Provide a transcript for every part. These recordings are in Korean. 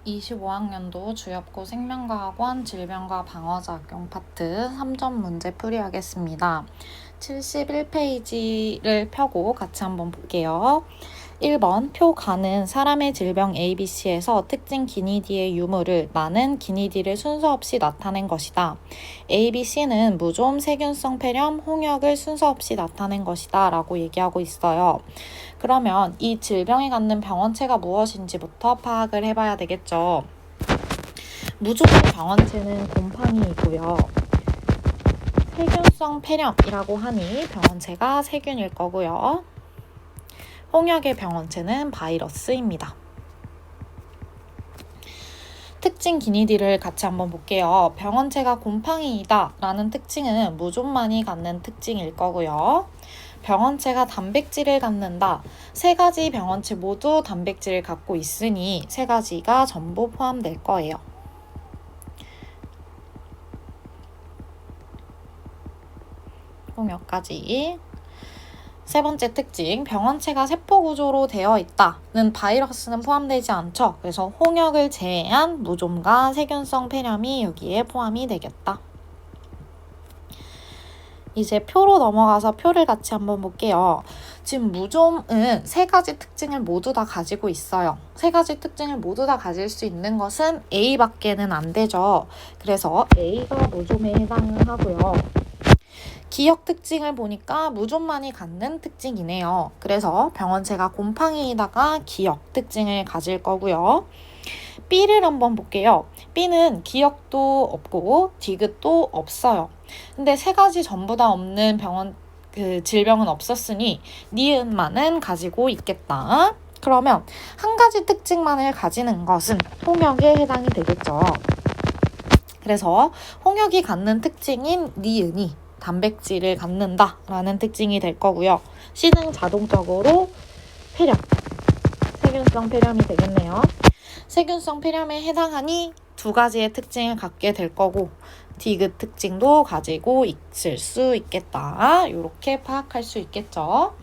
25학년도 주엽고 생명과학원 질병과 방어작용 파트 3점 문제 풀이하겠습니다. 71페이지를 펴고 같이 한번 볼게요. 1번 표 가는 사람의 질병 ABC에서 특징 기니디의 유무를 많은 기니디를 순서 없이 나타낸 것이다. ABC는 무좀, 세균성 폐렴, 홍역을 순서 없이 나타낸 것이다 라고 얘기하고 있어요. 그러면 이 질병이 갖는 병원체가 무엇인지부터 파악을 해봐야 되겠죠. 무좀의 병원체는 곰팡이이고요. 세균성 폐렴이라고 하니 병원체가 세균일 거고요. 홍역의 병원체는 바이러스입니다. 특징 기니디를 같이 한번 볼게요. 병원체가 곰팡이이다 라는 특징은 무좀만이 갖는 특징일 거고요. 병원체가 단백질을 갖는다. 세 가지 병원체 모두 단백질을 갖고 있으니 세 가지가 전부 포함될 거예요. 홍역까지. 세 번째 특징, 병원체가 세포 구조로 되어 있다는 바이러스는 포함되지 않죠. 그래서 홍역을 제외한 무좀과 세균성 폐렴이 여기에 포함이 되겠다. 이제 표로 넘어가서 표를 같이 한번 볼게요. 지금 무좀은 세 가지 특징을 모두 다 가지고 있어요. 세 가지 특징을 모두 다 가질 수 있는 것은 A밖에는 안 되죠. 그래서 A가 무좀에 해당을 하고요. 기역 특징을 보니까 무좀만이 갖는 특징이네요. 그래서 병원체가 곰팡이에다가 기역 특징을 가질 거고요. B를 한번 볼게요. B는 기역도 없고 디귿도 없어요. 근데 세 가지 전부 다 없는 질병은 없었으니 니은만은 가지고 있겠다. 그러면 한 가지 특징만을 가지는 것은 홍역에 해당이 되겠죠. 그래서 홍역이 갖는 특징인 니은이 단백질을 갖는다라는 특징이 될 거고요. C는 자동적으로 폐렴, 세균성 폐렴이 되겠네요. 세균성 폐렴에 해당하니 두 가지의 특징을 갖게 될 거고 디귿 특징도 가지고 있을 수 있겠다. 이렇게 파악할 수 있겠죠.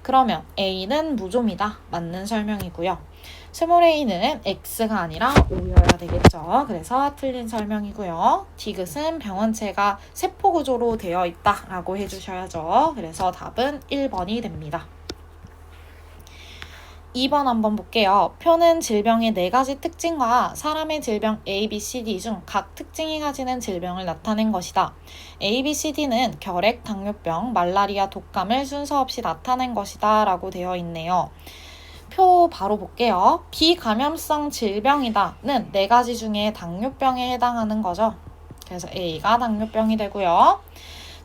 그러면 A는 무좀이다. 맞는 설명이고요. 스몰 a는 x가 아니라 o여야 되겠죠. 그래서 틀린 설명이고요. 디귿은 병원체가 세포 구조로 되어 있다라고 해주셔야죠. 그래서 답은 1번이 됩니다. 2번 한번 볼게요. 표는 질병의 네 가지 특징과 사람의 질병 A, B, C, D 중 각 특징이 가지는 질병을 나타낸 것이다. A, B, C, D는 결핵, 당뇨병, 말라리아, 독감을 순서 없이 나타낸 것이다 라고 되어 있네요. 표 바로 볼게요. 비감염성 질병이다는 네 가지 중에 당뇨병에 해당하는 거죠. 그래서 A가 당뇨병이 되고요.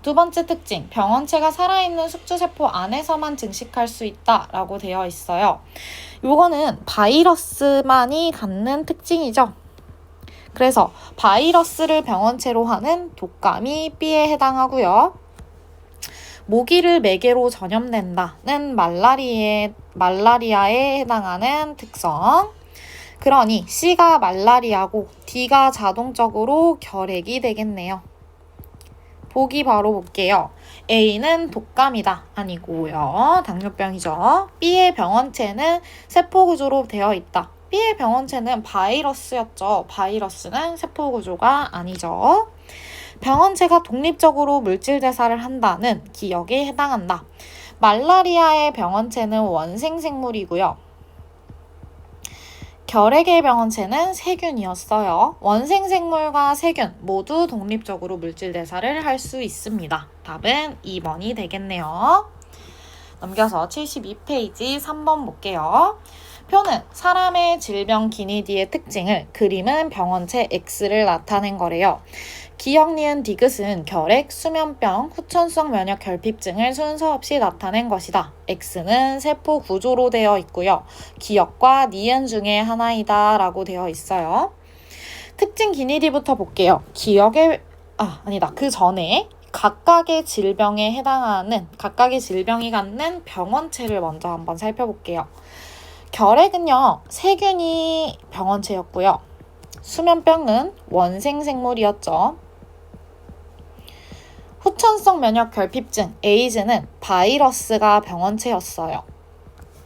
두 번째 특징, 병원체가 살아있는 숙주세포 안에서만 증식할 수 있다라고 되어 있어요. 요거는 바이러스만이 갖는 특징이죠. 그래서 바이러스를 병원체로 하는 독감이 B에 해당하고요. 모기를 매개로 전염된다는 말라리아에 해당하는 특성. 그러니 C가 말라리아고 D가 자동적으로 결핵이 되겠네요. 보기 바로 볼게요. A는 독감이다. 아니고요. 당뇨병이죠. B의 병원체는 세포구조로 되어 있다. B의 병원체는 바이러스였죠. 바이러스는 세포구조가 아니죠. 병원체가 독립적으로 물질 대사를 한다는 기역에 해당한다. 말라리아의 병원체는 원생생물이고요. 결핵의 병원체는 세균이었어요. 원생생물과 세균 모두 독립적으로 물질 대사를 할 수 있습니다. 답은 2번이 되겠네요. 넘겨서 72페이지 3번 볼게요. 표는 사람의 질병 기니디의 특징을 그림은 병원체 X를 나타낸 거래요. 기역, 니은, 디귿은 결핵, 수면병, 후천성 면역 결핍증을 순서 없이 나타낸 것이다. X는 세포 구조로 되어 있고요. 기역과 니은 중에 하나이다 라고 되어 있어요. 특징 기니디부터 볼게요. 그 전에 각각의 질병에 해당하는 각각의 질병이 갖는 병원체를 먼저 한번 살펴볼게요. 결핵은요, 세균이 병원체였고요. 수면병은 원생생물이었죠. 후천성 면역 결핍증, 에이즈는 바이러스가 병원체였어요.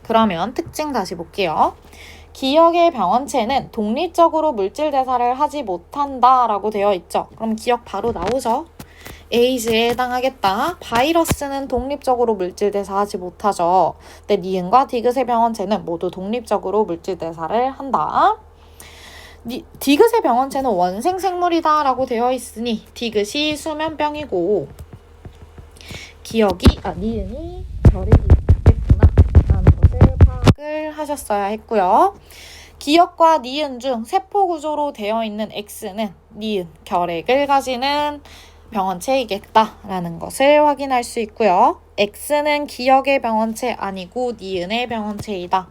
그러면 특징 다시 볼게요. 기억의 병원체는 독립적으로 물질 대사를 하지 못한다 라고 되어 있죠. 그럼 기억 바로 나오죠. 에이즈에 해당하겠다. 바이러스는 독립적으로 물질 대사하지 못하죠. 근데 니은과 디귿의 병원체는 모두 독립적으로 물질 대사를 한다. 디귿의 병원체는 원생 생물이다 라고 되어 있으니 디귿이 수면병이고 니은이 결핵이 있겠구나 라는 것을 파악을 하셨어야 했고요. 기억과 니은 중 세포 구조로 되어 있는 X는 니은, 결핵을 가지는 병원체이겠다라는 것을 확인할 수 있고요. X는 기억의 병원체 아니고 니은의 병원체이다.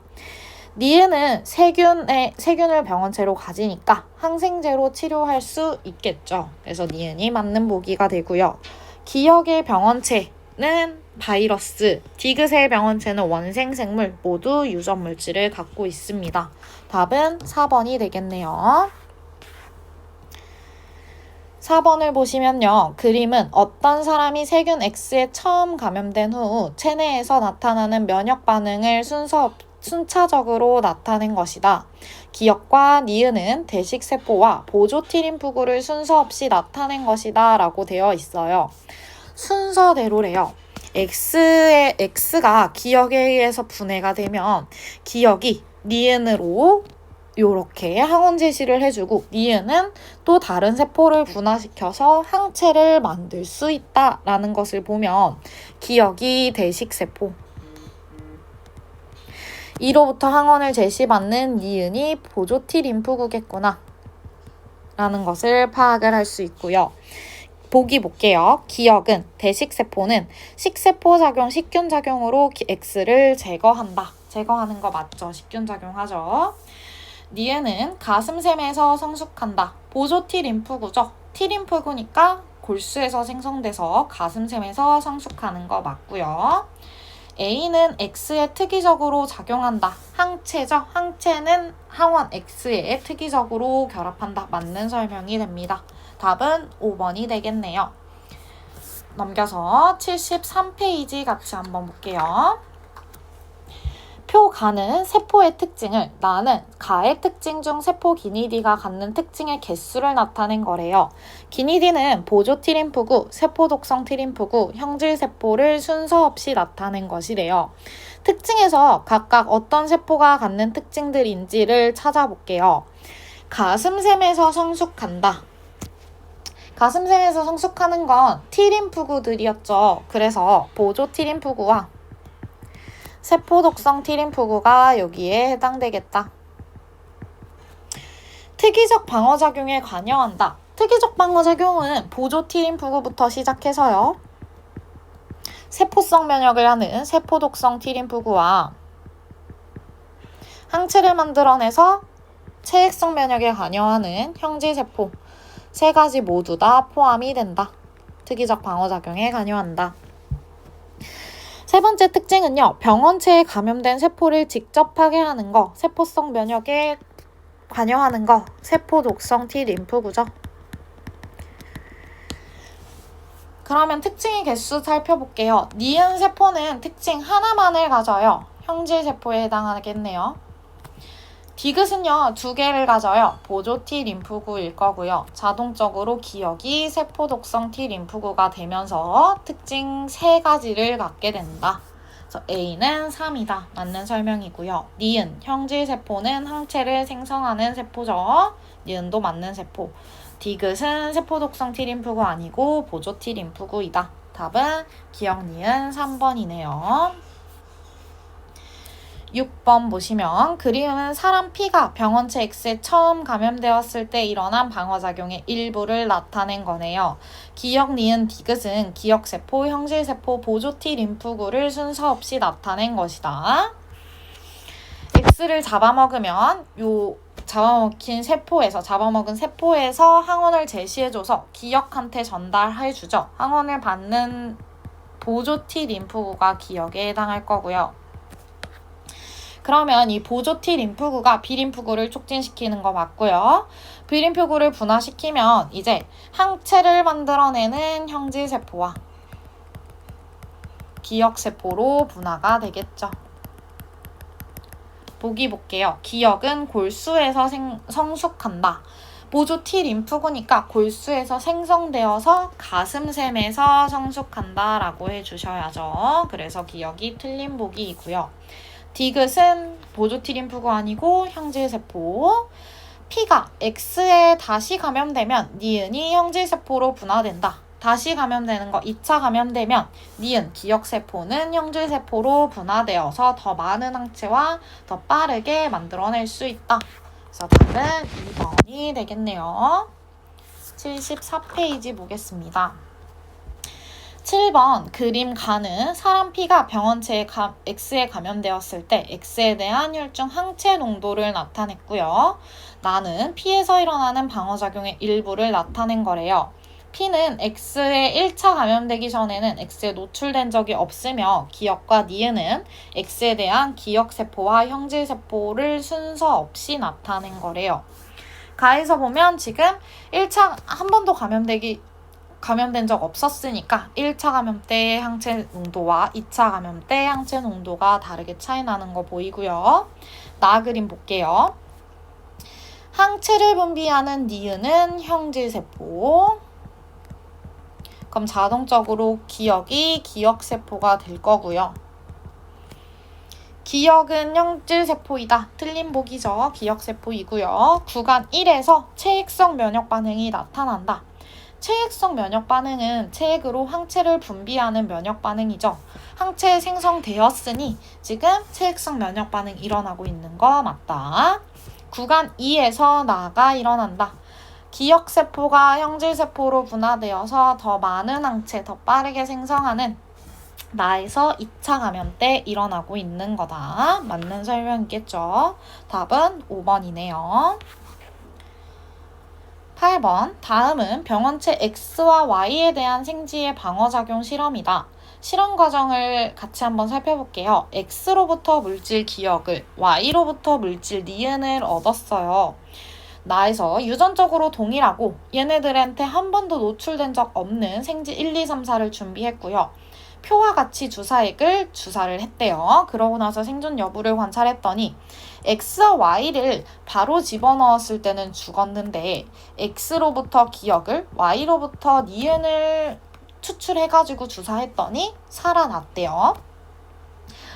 니은은 세균을 병원체로 가지니까 항생제로 치료할 수 있겠죠. 그래서 니은이 맞는 보기가 되고요. 기억의 병원체는 바이러스, 디귿의 병원체는 원생생물 모두 유전 물질을 갖고 있습니다. 답은 4번이 되겠네요. 4번을 보시면요. 그림은 어떤 사람이 세균 X에 처음 감염된 후 체내에서 나타나는 면역 반응을 순차적으로 나타낸 것이다. 기억과 니은은 대식세포와 보조 T림프구를 순서 없이 나타낸 것이다 라고 되어 있어요. 순서대로래요. X가 기억에 의해서 분해가 되면 기억이 니은으로 이렇게 항원 제시를 해주고 니은은 또 다른 세포를 분화시켜서 항체를 만들 수 있다라는 것을 보면 기억이 대식세포, 이로부터 항원을 제시받는 니은이 보조 T림프구겠구나 라는 것을 파악을 할 수 있고요. 보기 볼게요. 기억은 대식세포는 식세포작용, 식균작용으로 X를 제거한다. 제거하는 거 맞죠? 식균작용하죠. 니은은 가슴샘에서 성숙한다. 보조 T림프구죠. T림프구니까 골수에서 생성돼서 가슴샘에서 성숙하는 거 맞고요. A는 X에 특이적으로 작용한다. 항체죠. 항체는 항원 X에 특이적으로 결합한다. 맞는 설명이 됩니다. 답은 5번이 되겠네요. 넘겨서 73페이지 같이 한번 볼게요. 표 가는 세포의 특징을 나는 가의 특징 중 세포 기니디가 갖는 특징의 개수를 나타낸 거래요. 기니디는 보조 T림프구, 세포 독성 T림프구, 형질세포를 순서 없이 나타낸 것이래요. 특징에서 각각 어떤 세포가 갖는 특징들인지를 찾아볼게요. 가슴샘에서 성숙한다. 가슴샘에서 성숙하는 건 T림프구들이었죠. 그래서 보조 T림프구와 세포 독성 T림프구가 여기에 해당되겠다. 특이적 방어작용에 관여한다. 특이적 방어작용은 보조 T림프구부터 시작해서요. 세포성 면역을 하는 세포 독성 T림프구와 항체를 만들어내서 체액성 면역에 관여하는 형질세포 세 가지 모두 다 포함이 된다. 특이적 방어작용에 관여한다. 세 번째 특징은요. 병원체에 감염된 세포를 직접 파괴하는 거, 세포성 면역에 관여하는 거, 세포 독성 T림프구죠. 그러면 특징의 개수 살펴볼게요. 니은 세포는 특징 하나만을 가져요. 형질세포에 해당하겠네요. 디귿은요. 2개를 가져요. 보조 T림프구일 거고요. 자동적으로 기억이 세포 독성 T림프구가 되면서 특징 3가지를 갖게 된다. 그래서 A는 3이다. 맞는 설명이고요. 니은, 형질세포는 항체를 생성하는 세포죠. 니은도 맞는 세포. 디귿은 세포 독성 T림프구 아니고 보조 T림프구이다. 답은 기억 니은 3번이네요. 6번 보시면 그림은 사람 피가 병원체 X에 처음 감염되었을 때 일어난 방어작용의 일부를 나타낸 거네요. 기억 니은 디귿은 기억세포, 형질세포, 보조 T림프구를 순서 없이 나타낸 것이다. X를 잡아먹으면 잡아먹은 세포에서 항원을 제시해줘서 기억한테 전달해주죠. 항원을 받는 보조 T림프구가 기억에 해당할 거고요. 그러면 이 보조 T림프구가 B림프구를 촉진시키는 거 맞고요. B림프구를 분화시키면 이제 항체를 만들어내는 형질세포와 기억세포로 분화가 되겠죠. 보기 볼게요. 기역은 골수에서 성숙한다. 보조 T 림프구니까 골수에서 생성되어서 가슴샘에서 성숙한다 라고 해주셔야죠. 그래서 기역이 틀린 보기이고요. 디귿은 보조 T 림프구 아니고 형질세포. P가 X에 다시 감염되면 니은이 형질세포로 분화된다. 다시 감염되는 거 2차 감염되면 니은 기역세포는 형질세포로 분화되어서 더 많은 항체와 더 빠르게 만들어낼 수 있다. 그래서 답은 2번이 되겠네요. 74페이지 보겠습니다. 7번 그림 가는 사람 P가 병원체에 X에 감염되었을 때 X에 대한 혈중 항체 농도를 나타냈고요. 나는 P에서 일어나는 방어작용의 일부를 나타낸 거래요. P는 X에 1차 감염되기 전에는 X에 노출된 적이 없으며 기역과 니은은 X에 대한 기역세포와 형질세포를 순서 없이 나타낸 거래요. 가에서 보면 지금 1차 한 번도 감염된 적 없었으니까 1차 감염 때 항체 농도와 2차 감염 때 항체 농도가 다르게 차이 나는 거 보이고요. 나 그림 볼게요. 항체를 분비하는 니은은 형질세포. 그럼 자동적으로 기역이 기역세포가 될 거고요. 기역은 형질세포이다. 틀린 보기죠. 기역세포이고요. 구간 1에서 체액성 면역반응이 나타난다. 체액성 면역반응은 체액으로 항체를 분비하는 면역반응이죠. 항체 생성되었으니 지금 체액성 면역반응 일어나고 있는 거 맞다. 구간 2에서 나가 일어난다. 기역세포가 형질세포로 분화되어서 더 많은 항체, 더 빠르게 생성하는 나에서 2차 감염 때 일어나고 있는 거다. 맞는 설명이겠죠. 답은 5번이네요. 8번 다음은 병원체 X와 Y에 대한 생지의 방어작용 실험이다. 실험 과정을 같이 한번 살펴볼게요. X로부터 물질 기역을, Y로부터 물질 니은을 얻었어요. 나에서 유전적으로 동일하고 얘네들한테 한 번도 노출된 적 없는 생지 1, 2, 3, 4를 준비했고요. 표와 같이 주사액을 주사를 했대요. 그러고 나서 생존 여부를 관찰했더니 X와 Y를 바로 집어넣었을 때는 죽었는데 X로부터 기역을, Y로부터 니은을 추출해가지고 주사했더니 살아났대요.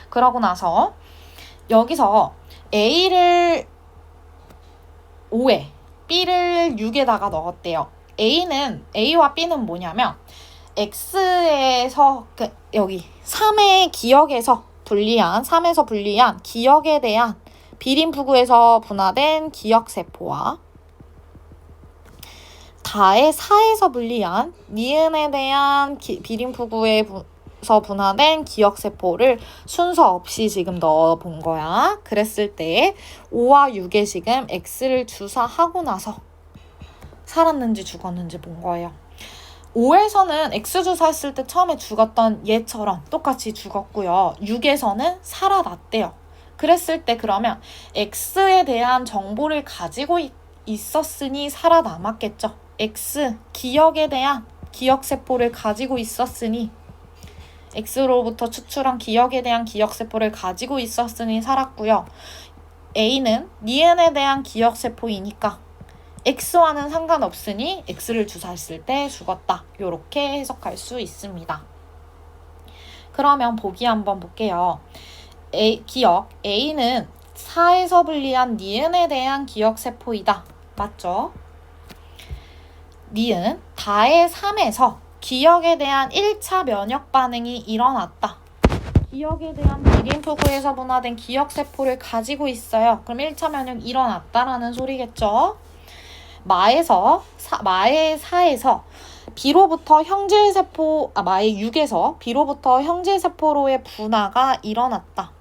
그러고 나서 여기서 A를 5에 B를 6에다가 넣었대요. A와 B는 뭐냐면 X에서 여기 3의 기역에서 분리한 3에서 분리한 기역에 대한 비림프구에서 분화된 기역세포와 다의 4에서 분리한 니은에 대한 비림프구에서 분화된 기역세포를 순서 없이 지금 넣어본 거야. 그랬을 때 5와 6에 지금 X를 주사하고 나서 살았는지 죽었는지 본 거예요. 5에서는 X 주사했을 때 처음에 죽었던 얘처럼 똑같이 죽었고요. 6에서는 살아났대요. 그랬을 때 그러면 X에 대한 정보를 가지고 있었으니 살아남았겠죠. X, 기역에 대한 기역세포를 가지고 있었으니 X로부터 추출한 기역에 대한 기역세포를 가지고 있었으니 살았고요. A는 니은에 대한 기역세포이니까 X와는 상관없으니 X를 주사했을 때 죽었다. 이렇게 해석할 수 있습니다. 그러면 보기 한번 볼게요. 기역 A는 4에서 분리한 니은에 대한 기역세포이다. 맞죠? 니은 다의 3에서 기역에 대한 1차 면역 반응이 일어났다. 기역에 대한 비림프구에서 분화된 기역세포를 가지고 있어요. 그럼 1차 면역이 일어났다라는 소리겠죠? 마의 4에서 B로부터 마의 6에서 B로부터 형질세포로의 분화가 일어났다.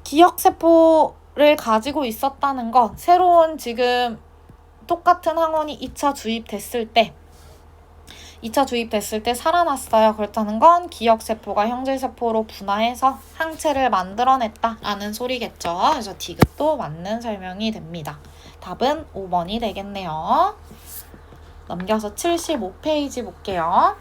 기역세포를 가지고 있었다는 건 새로운 지금 똑같은 항원이 2차 주입됐을 때 살아났어요. 그렇다는 건 기역세포가 형질세포로 분화해서 항체를 만들어냈다라는 소리겠죠. 그래서 디귿도 맞는 설명이 됩니다. 답은 5번이 되겠네요. 넘겨서 75페이지 볼게요.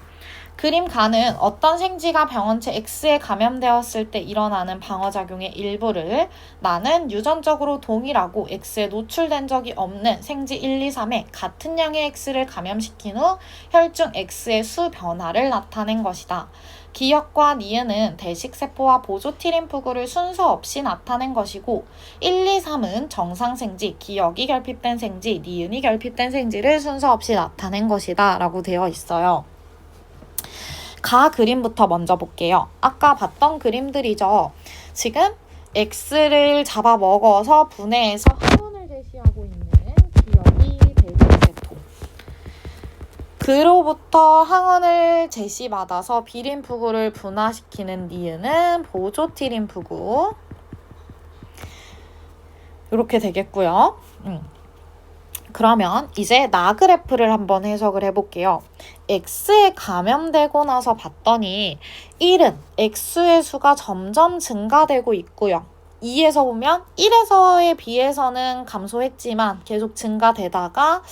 그림 가는 어떤 생지가 병원체 X에 감염되었을 때 일어나는 방어작용의 일부를 나는 유전적으로 동일하고 X에 노출된 적이 없는 생지 1, 2, 3에 같은 양의 X를 감염시킨 후 혈중 X의 수 변화를 나타낸 것이다. 기역과 니은은 대식세포와 보조T림프구를 순서 없이 나타낸 것이고 1, 2, 3은 정상생지, 기역이 결핍된 생지, 니은이 결핍된 생지를 순서 없이 나타낸 것이다 라고 되어 있어요. 가 그림부터 먼저 볼게요. 아까 봤던 그림들이죠. 지금 X를 잡아먹어서 분해해서 항원을 제시하고 있는 기역이 대식세포. 그로부터 항원을 제시받아서 B림프구를 분화시키는 니은은 보조T림프구. 이렇게 되겠고요. 그러면 이제 나그래프를 한번 해석을 해볼게요. X에 감염되고 나서 봤더니 1은 X의 수가 점점 증가되고 있고요. 2에서 보면 1에서에 비해서는 감소했지만 계속 증가되다가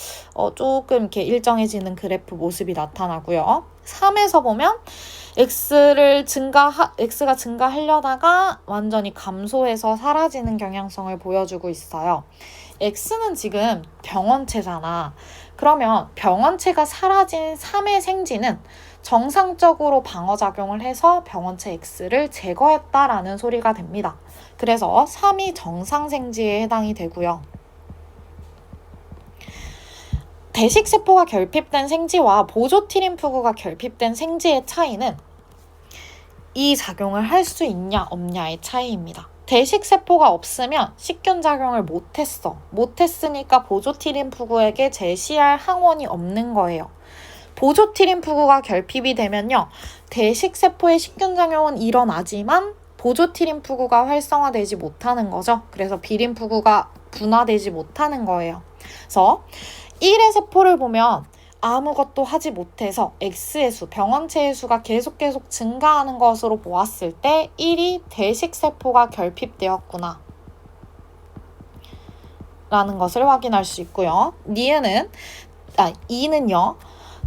조금 이렇게 일정해지는 그래프 모습이 나타나고요. 3에서 보면 X가 증가하려다가 완전히 감소해서 사라지는 경향성을 보여주고 있어요. X는 지금 병원체잖아. 그러면 병원체가 사라진 3의 생지는 정상적으로 방어작용을 해서 병원체 X를 제거했다라는 소리가 됩니다. 그래서 3이 정상생지에 해당이 되고요. 대식세포가 결핍된 생지와 보조T림프구가 결핍된 생지의 차이는 이 작용을 할 수 있냐 없냐의 차이입니다. 대식세포가 없으면 식균작용을 못했어. 못했으니까 보조T림프구에게 제시할 항원이 없는 거예요. 보조T림프구가 결핍이 되면요. 대식세포의 식균작용은 일어나지만 보조T림프구가 활성화되지 못하는 거죠. 그래서 B림프구가 분화되지 못하는 거예요. 그래서 1의 세포를 보면 아무것도 하지 못해서 X의 수, 병원체의 수가 계속 증가하는 것으로 보았을 때 1이 대식세포가 결핍되었구나 라는 것을 확인할 수 있고요. 2는요.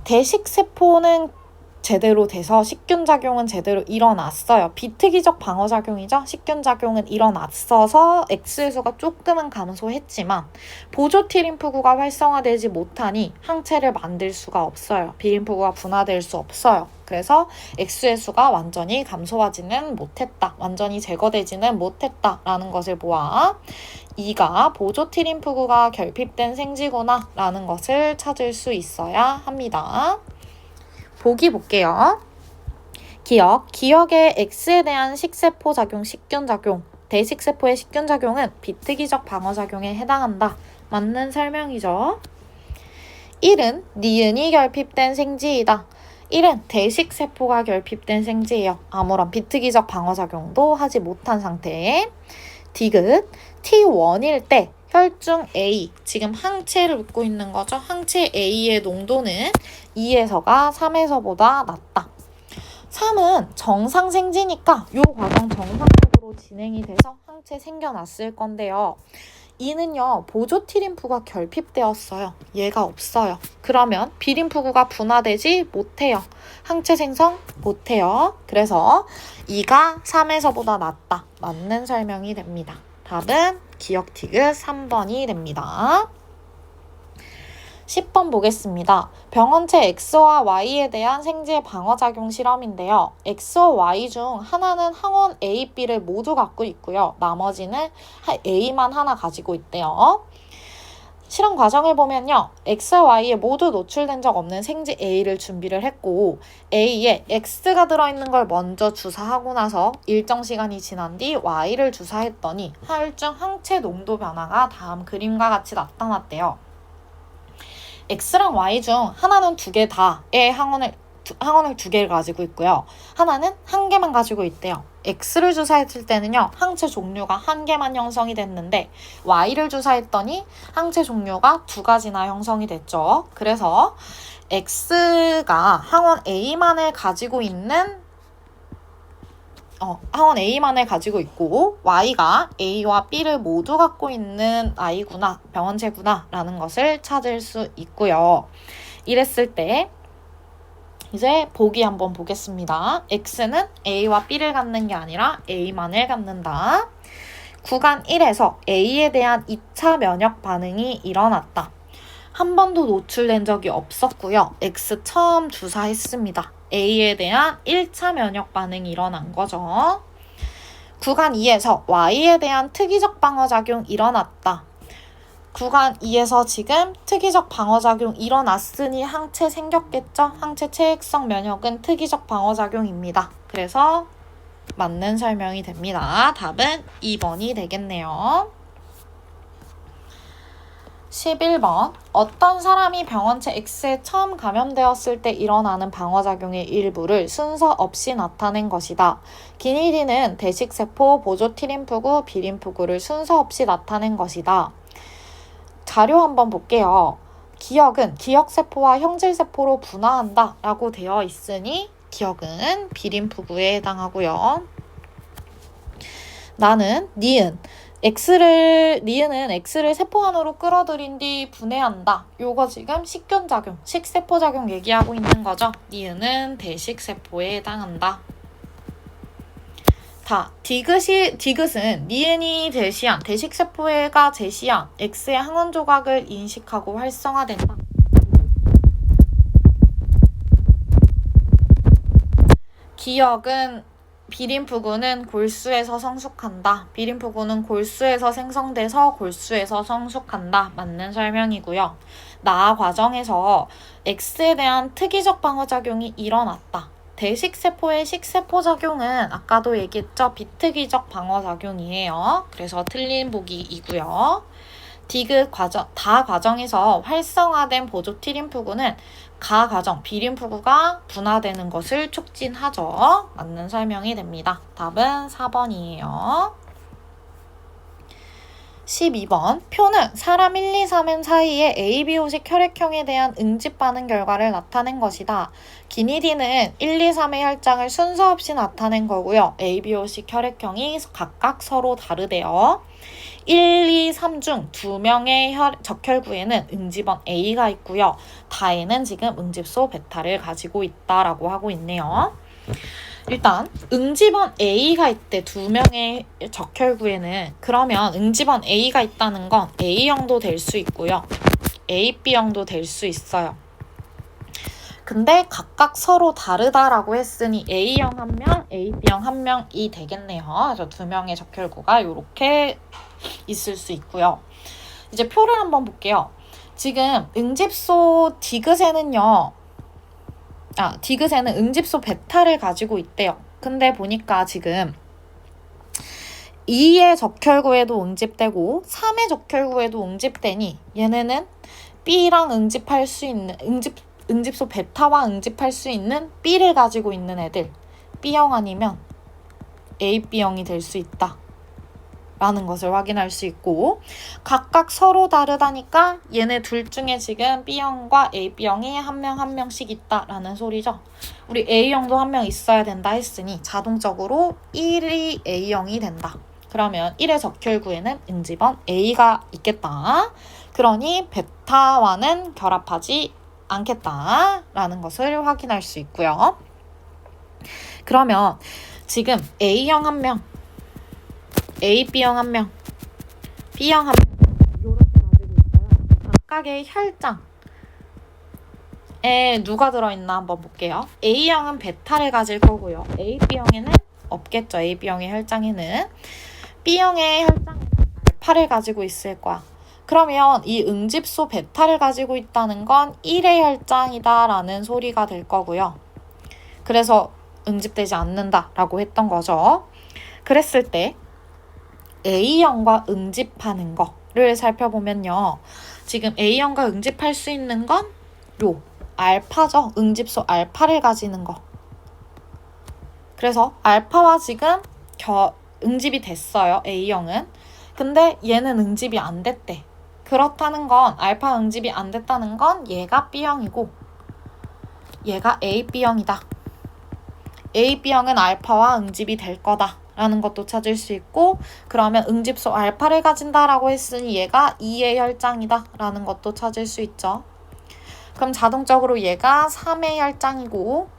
대식세포는 제대로 돼서 식균작용은 제대로 일어났어요. 비특이적 방어작용이죠. 식균작용은 일어났어서 X의 수가 조금은 감소했지만 보조T림프구가 활성화되지 못하니 항체를 만들 수가 없어요. B림프구가 분화될 수 없어요. 그래서 X의 수가 완전히 감소하지는 못했다. 완전히 제거되지는 못했다라는 것을 보아 2가 보조T림프구가 결핍된 생지구나 라는 것을 찾을 수 있어야 합니다. 보기 볼게요. 기역의 X에 대한 식세포 작용, 식균작용, 대식세포의 식균작용은 비특이적 방어작용에 해당한다. 맞는 설명이죠. 1은 니은이 결핍된 생지이다. 1은 대식세포가 결핍된 생지예요. 아무런 비특이적 방어작용도 하지 못한 상태. 디귿 T1일 때 혈중 A, 지금 항체를 묻고 있는 거죠. 항체 A의 농도는 2에서가 3에서보다 낮다. 3은 정상생지니까 이 과정 정상적으로 진행이 돼서 항체 생겨났을 건데요. 2는요. 보조T림프구가 결핍되었어요. 얘가 없어요. 그러면 B림프구가 분화되지 못해요. 항체 생성 못해요. 그래서 2가 3에서보다 낮다. 맞는 설명이 됩니다. 답은 기역 티귿 3번이 됩니다. 10번 보겠습니다. 병원체 X와 Y에 대한 생지의 방어작용 실험인데요. X와 Y 중 하나는 항원 A, B를 모두 갖고 있고요. 나머지는 A만 하나 가지고 있대요. 실험 과정을 보면요. X와 Y에 모두 노출된 적 없는 생지 A를 준비를 했고 A에 X가 들어있는 걸 먼저 주사하고 나서 일정 시간이 지난 뒤 Y를 주사했더니 혈중 항체 농도 변화가 다음 그림과 같이 나타났대요. X랑 Y 중 하나는 2개 다의 항원을 2개를 가지고 있고요. 하나는 1개만 가지고 있대요. X를 주사했을 때는요. 항체 종류가 1개만 형성이 됐는데 Y를 주사했더니 항체 종류가 2가지나 형성이 됐죠. 그래서 X가 항원 A만을 가지고 있고 Y가 A와 B를 모두 갖고 있는 아이구나, 병원체구나 라는 것을 찾을 수 있고요. 이랬을 때 이제 보기 한번 보겠습니다. x는 a와 b를 갖는 게 아니라 a만을 갖는다. 구간 1에서 a에 대한 2차 면역 반응이 일어났다. 한 번도 노출된 적이 없었고요. x 처음 주사했습니다. a에 대한 1차 면역 반응이 일어난 거죠. 구간 2에서 y에 대한 특이적 방어작용 일어났다. 구간 2에서 지금 특이적 방어작용 일어났으니 항체 생겼겠죠? 항체 체액성 면역은 특이적 방어작용입니다. 그래서 맞는 설명이 됩니다. 답은 2번이 되겠네요. 11번. 어떤 사람이 병원체 X에 처음 감염되었을 때 일어나는 방어작용의 일부를 순서 없이 나타낸 것이다. 기니디는 대식세포, 보조T림프구, B림프구를 순서 없이 나타낸 것이다. 자료 한번 볼게요. 기억은 기억세포와 형질세포로 분화한다 라고 되어 있으니 기억은 B림프구에 해당하고요. 나는 니은은 X를 세포 안으로 끌어들인 뒤 분해한다. 요거 지금 식균작용, 식세포작용 얘기하고 있는 거죠. 니은은 대식세포에 해당한다. 디귿은 니은이 제시한 대식세포가 제시한 X의 항원 조각을 인식하고 활성화된다. 기억은 B림프구는 골수에서 성숙한다. B림프구는 골수에서 생성돼서 골수에서 성숙한다. 맞는 설명이고요. 나 과정에서 X에 대한 특이적 방어작용이 일어났다. 대식세포의 식세포작용은 아까도 얘기했죠. 비특이적 방어작용이에요. 그래서 틀린 보기이고요. 다 과정에서 활성화된 보조T림프구는 가 과정, B림프구가 분화되는 것을 촉진하죠. 맞는 설명이 됩니다. 답은 4번이에요. 12번. 표는 사람 1, 2, 3인 사이의 ABO식 혈액형에 대한 응집 반응 결과를 나타낸 것이다. 기니디는 1, 2, 3의 혈장을 순서 없이 나타낸 거고요. ABO식 혈액형이 각각 서로 다르대요. 1, 2, 3 중 2명의 적혈구에는 응집원 A가 있고요. 다에는 지금 응집소 베타를 가지고 있다라고 하고 있네요. 일단 응집원 A가 있대. 2명의 적혈구에는. 그러면 응집원 A가 있다는 건 A형도 될 수 있고요. AB형도 될 수 있어요. 근데 각각 서로 다르다라고 했으니 A형 1명, AB형 1명이 되겠네요. 그래서 2명의 적혈구가 이렇게 있을 수 있고요. 이제 표를 한번 볼게요. 지금 응집소 디귿에는 응집소 베타를 가지고 있대요. 근데 보니까 지금 2의 적혈구에도 응집되고 3의 적혈구에도 응집되니 얘네는 B랑 응집할 수 있는 응집소 베타와 응집할 수 있는 B를 가지고 있는 애들, B형 아니면 AB형이 될 수 있다 라는 것을 확인할 수 있고, 각각 서로 다르다니까 얘네 둘 중에 지금 B형과 AB형이 한 명씩 있다라는 소리죠. 우리 A형도 1명 있어야 된다 했으니 자동적으로 1이 A형이 된다. 그러면 1의 적혈구에는 응집원 A가 있겠다. 그러니 베타와는 결합하지 않겠다라는 것을 확인할 수 있고요. 그러면 지금 A형 1명, AB형 1명, B형 1명 이렇게 가지고 있어요. 각각의 혈장에 누가 들어있나 한번 볼게요. A형은 베타를 가질 거고요. AB형에는 없겠죠. AB형의 혈장에는. B형의 혈장에는 알파를 가지고 있을 거야. 그러면 이 응집소 베타를 가지고 있다는 건 1의 혈장이다 라는 소리가 될 거고요. 그래서 응집되지 않는다라고 했던 거죠. 그랬을 때 A형과 응집하는 거를 살펴보면요. 지금 A형과 응집할 수 있는 건 요 알파죠. 응집소 알파를 가지는 거. 그래서 알파와 지금 응집이 됐어요. A형은. 근데 얘는 응집이 안 됐대. 그렇다는 건 알파 응집이 안 됐다는 건 얘가 B형이고 얘가 AB형이다. AB형은 알파와 응집이 될 거다 라는 것도 찾을 수 있고, 그러면 응집소 알파를 가진다라고 했으니 얘가 2의 혈장이다 라는 것도 찾을 수 있죠. 그럼 자동적으로 얘가 3의 혈장이고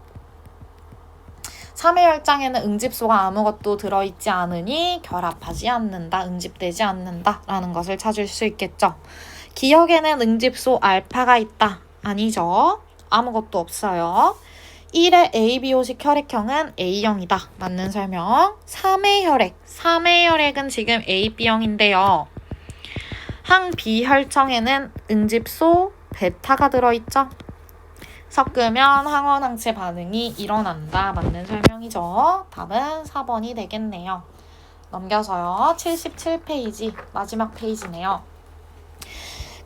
3의 혈장에는 응집소가 아무것도 들어있지 않으니 결합하지 않는다, 응집되지 않는다 라는 것을 찾을 수 있겠죠. 기역에는 응집소 알파가 있다. 아니죠. 아무것도 없어요. 1의 ABO식 혈액형은 A형이다. 맞는 설명. 3의 혈액. 3의 혈액은 지금 AB형인데요. 항 B혈청에는 응집소 베타가 들어있죠. 섞으면 항원항체 반응이 일어난다. 맞는 설명이죠. 답은 4번이 되겠네요. 넘겨서요. 77페이지 마지막 페이지네요.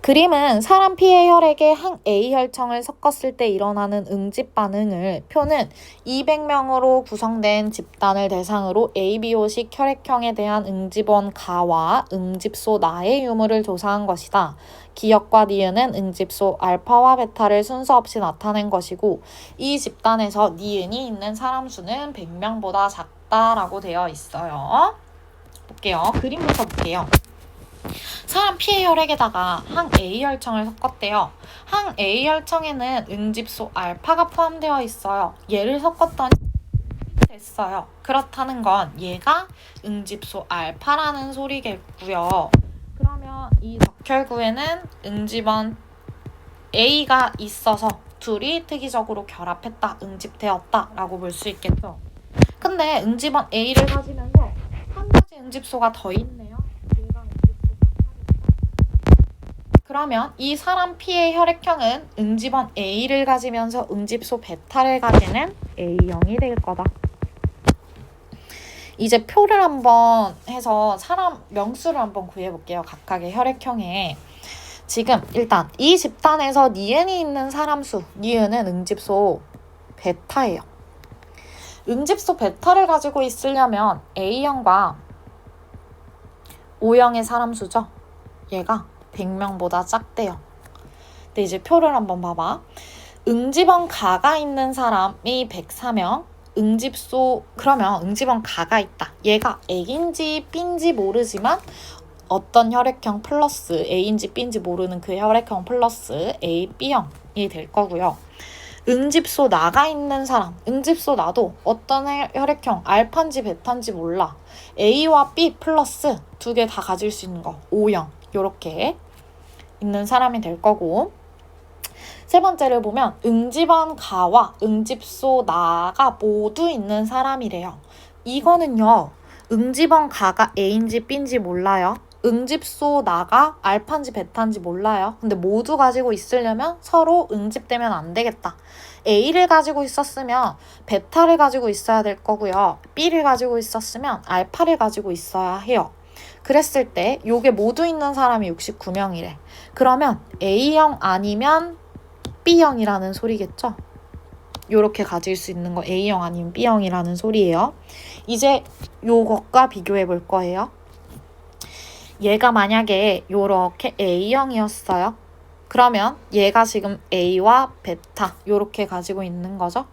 그림은 사람 P의 혈액에 항 A 혈청을 섞었을 때 일어나는 응집 반응을 표는 200명으로 구성된 집단을 대상으로 ABO식 혈액형에 대한 응집원 가와 응집소 나의 유무를 조사한 것이다. 기역과 니은은 응집소 알파와 베타를 순서 없이 나타낸 것이고 이 집단에서 니은이 있는 사람 수는 100명보다 작다라고 되어 있어요. 볼게요. 그림부터 볼게요. 사람 P의 혈액에다가 항 A 혈청을 섞었대요. 항 A 혈청에는 응집소 알파가 포함되어 있어요. 얘를 섞었더니 됐어요. 그렇다는 건 얘가 응집소 알파라는 소리겠고요. 그러면 이 적혈구에는 응집원 A가 있어서 둘이 특이적으로 결합했다, 응집되었다 라고 볼 수 있겠죠. 근데 응집원 A를 가지면서 한 가지 응집소가 더 있네요. 그러면 이 사람 P의 혈액형은 응집원 A를 가지면서 응집소 베타를 가지는 A형이 될 거다. 이제 표를 한번 해서 사람 명수를 한번 구해볼게요. 각각의 혈액형에. 지금 일단 이 집단에서 니은이 있는 사람 수, 니은은 응집소 베타예요. 응집소 베타를 가지고 있으려면 A형과 O형의 사람 수죠. 얘가 100명보다 작대요. 근데 이제 표를 한번 봐봐. 응집원 가가 있는 사람이 104명. 그러면 응집원 가가 있다. 얘가 A인지 B인지 모르지만 어떤 혈액형 플러스 A인지 B인지 모르는 그 혈액형 플러스 A, B형이 될 거고요. 응집소 나가 있는 사람, 응집소 나도 어떤 혈액형 알파인지 베타인지 몰라. A와 B 플러스 두 개 다 가질 수 있는 거, O형 요렇게 있는 사람이 될 거고, 세 번째를 보면 응집원 가와 응집소 나가 모두 있는 사람이래요. 이거는요, 응집원 가가 A인지 B인지 몰라요. 응집소 나가 알파인지 베타인지 몰라요. 근데 모두 가지고 있으려면 서로 응집되면 안 되겠다. A를 가지고 있었으면 베타를 가지고 있어야 될 거고요. B를 가지고 있었으면 알파를 가지고 있어야 해요. 그랬을 때 요게 모두 있는 사람이 69명이래. 그러면 A형 아니면 B형이라는 소리겠죠? 요렇게 가질 수 있는 거 A형 아니면 B형이라는 소리예요. 이제 요것과 비교해 볼 거예요. 얘가 만약에 요렇게 A형이었어요. 그러면 얘가 지금 A와 베타 요렇게 가지고 있는 거죠.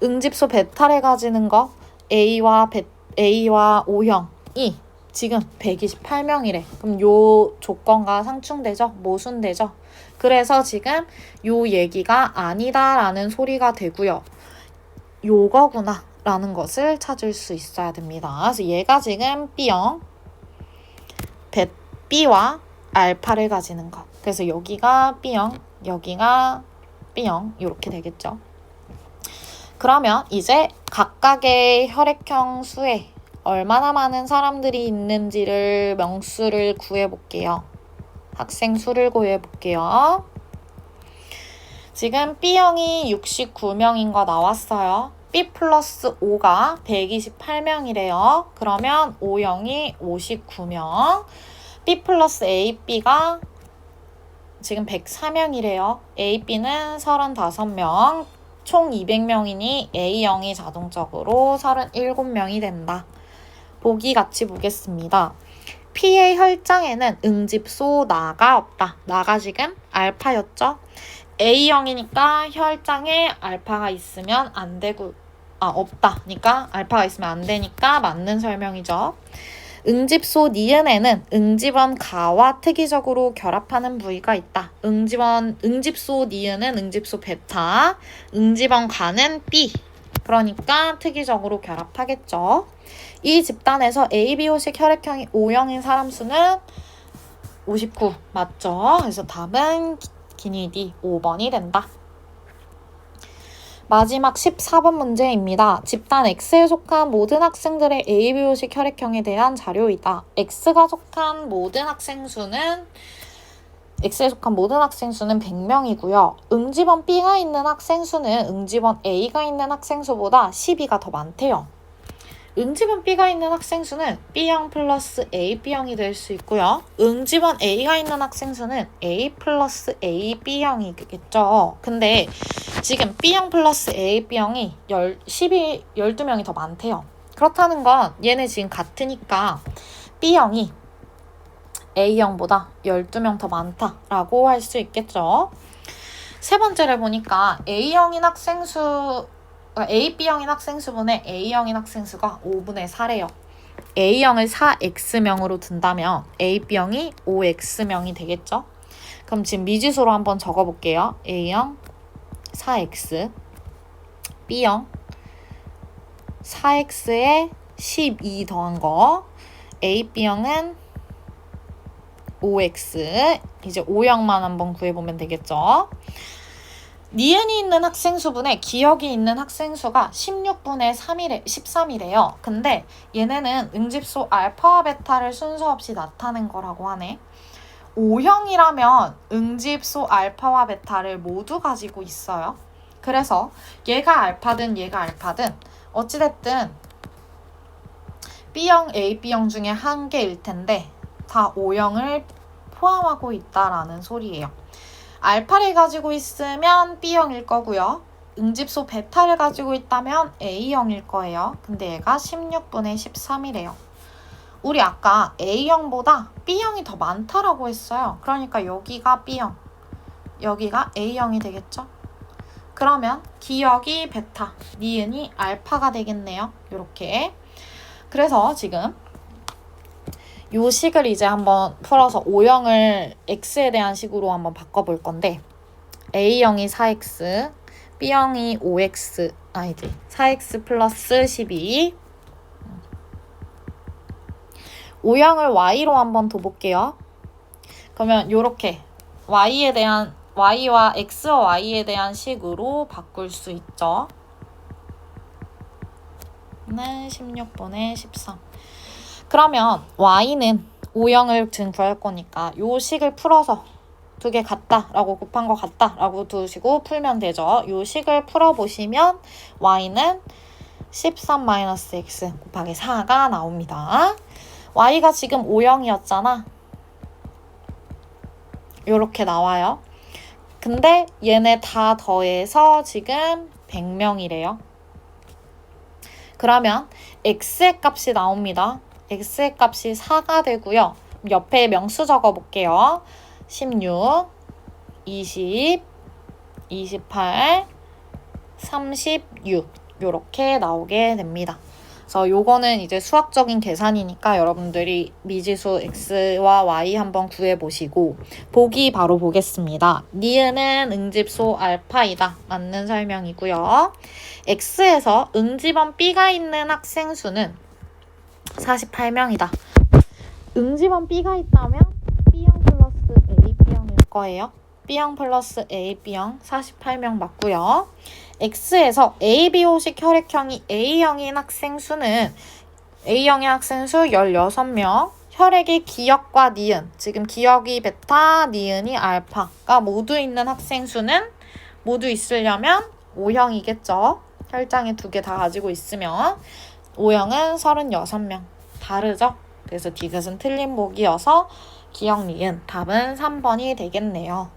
응집소 베타를 가지는 거 A와 O형이 지금 128명이래. 그럼 요 조건과 상충되죠? 모순되죠? 그래서 지금 요 얘기가 아니다라는 소리가 되고요. 요거구나 라는 것을 찾을 수 있어야 됩니다. 그래서 얘가 지금 B형, B와 알파를 가지는 것. 그래서 여기가 B형, 여기가 B형 이렇게 되겠죠. 그러면 이제 각각의 혈액형 수에 얼마나 많은 사람들이 있는지를 명수를 구해볼게요. 학생 수를 구해볼게요. 지금 B형이 69명인 거 나왔어요. B 플러스 O가 128명이래요. 그러면 O형이 59명. B 플러스 AB가 지금 104명이래요. AB는 35명. 총 200명이니 A형이 자동적으로 37명이 된다. 보기 같이 보겠습니다. P의 혈장에는 응집소 나가 없다. 나가 지금 알파였죠? A형이니까 혈장에 알파가 있으면 안 되고, 없다. 그러니까 알파가 있으면 안 되니까 맞는 설명이죠. 응집소 니은에는 응집원 가와 특이적으로 결합하는 부위가 있다. 응집소 니은은 응집소 베타, 응집원 가는 B. 그러니까 특이적으로 결합하겠죠. 이 집단에서 ABO식 혈액형이 O형인 사람 수는 59 맞죠? 그래서 답은 기니디 5번이 된다. 마지막 14번 문제입니다. 집단 X에 속한 모든 학생들의 ABO식 혈액형에 대한 자료이다. X가 속한 모든 학생 수는 X에 속한 모든 학생 수는 100명이고요. 응집원 B가 있는 학생 수는 응집원 A가 있는 학생 수보다 12가 더 많대요. 응집원 B가 있는 학생 수는 B형 플러스 AB형이 될 수 있고요. 응집원 A가 있는 학생 수는 A 플러스 AB형이겠죠. 근데 지금 B형 플러스 AB형이 12명이 더 많대요. 그렇다는 건 얘네 지금 같으니까 B형이 A형보다 12명 더 많다라고 할 수 있겠죠. 세 번째를 보니까 A형인 학생 수 A, B형인 학생 수분의 A형인 학생 수가 5분의 4래요. A형을 4X명으로 둔다면 A, B형이 5X명이 되겠죠? 그럼 지금 미지수로 한번 적어볼게요. A형 4X, B형 4X에 12 더한 거, A, B형은 5X, 이제 O형만 한번 구해보면 되겠죠? 니은이 있는 학생 수분에 기억이 있는 학생 수가 16분의 13이래요. 근데 얘네는 응집소 알파와 베타를 순서 없이 나타낸 거라고 하네. O형이라면 응집소 알파와 베타를 모두 가지고 있어요. 그래서 얘가 알파든 얘가 알파든 어찌됐든 B형, A, B형 중에 한 개일 텐데 다 O형을 포함하고 있다라는 소리예요. 알파를 가지고 있으면 B형일 거고요. 응집소 베타를 가지고 있다면 A형일 거예요. 근데 얘가 16분의 13이래요. 우리 아까 A형보다 B형이 더 많다라고 했어요. 그러니까 여기가 B형, 여기가 A형이 되겠죠? 그러면 기억이 베타, 니은이 알파가 되겠네요. 이렇게. 그래서 지금 요 식을 이제 한번 풀어서 O형을 X에 대한 식으로 한번 바꿔볼 건데 A형이 4X, B형이 5X, 아니지 4X 플러스 12 O형을 Y로 한번 둬볼게요. 그러면 요렇게 Y와 X와 Y에 대한 식으로 바꿀 수 있죠. 는 16분의 13 그러면 Y는 O형을 지금 구할 거니까 요 식을 풀어서 두 개 같다라고 곱한 거 같다라고 두시고 풀면 되죠. 요 식을 풀어보시면 Y는 13-X 곱하기 4가 나옵니다. Y가 지금 O형이었잖아. 요렇게 나와요. 근데 얘네 다 더해서 지금 100명이래요. 그러면 X의 값이 나옵니다. X의 값이 4가 되고요. 옆에 명수 적어볼게요. 16, 20, 28, 36 이렇게 나오게 됩니다. 그래서 요거는 이제 수학적인 계산이니까 여러분들이 미지수 X와 Y 한번 구해보시고 보기 바로 보겠습니다. 니은은 응집소 알파이다. 맞는 설명이고요. X에서 응집원 B가 있는 학생 수는 48명이다. 응집원 B가 있다면 B형 플러스 AB형일 거예요. B형 플러스 AB형 48명 맞고요. X에서 ABO식 혈액형이 A형인 학생 수는 A형의 학생 수 16명, 혈액의 기억과 니은, 지금 기억이 베타, 니은이 알파가 모두 있는 학생 수는 모두 있으려면 O형이겠죠. 혈장에 두 개 다 가지고 있으면 O형은 36명. 다르죠? 그래서 디귿은 틀린 보기여서 기억 니은 답은 3번이 되겠네요.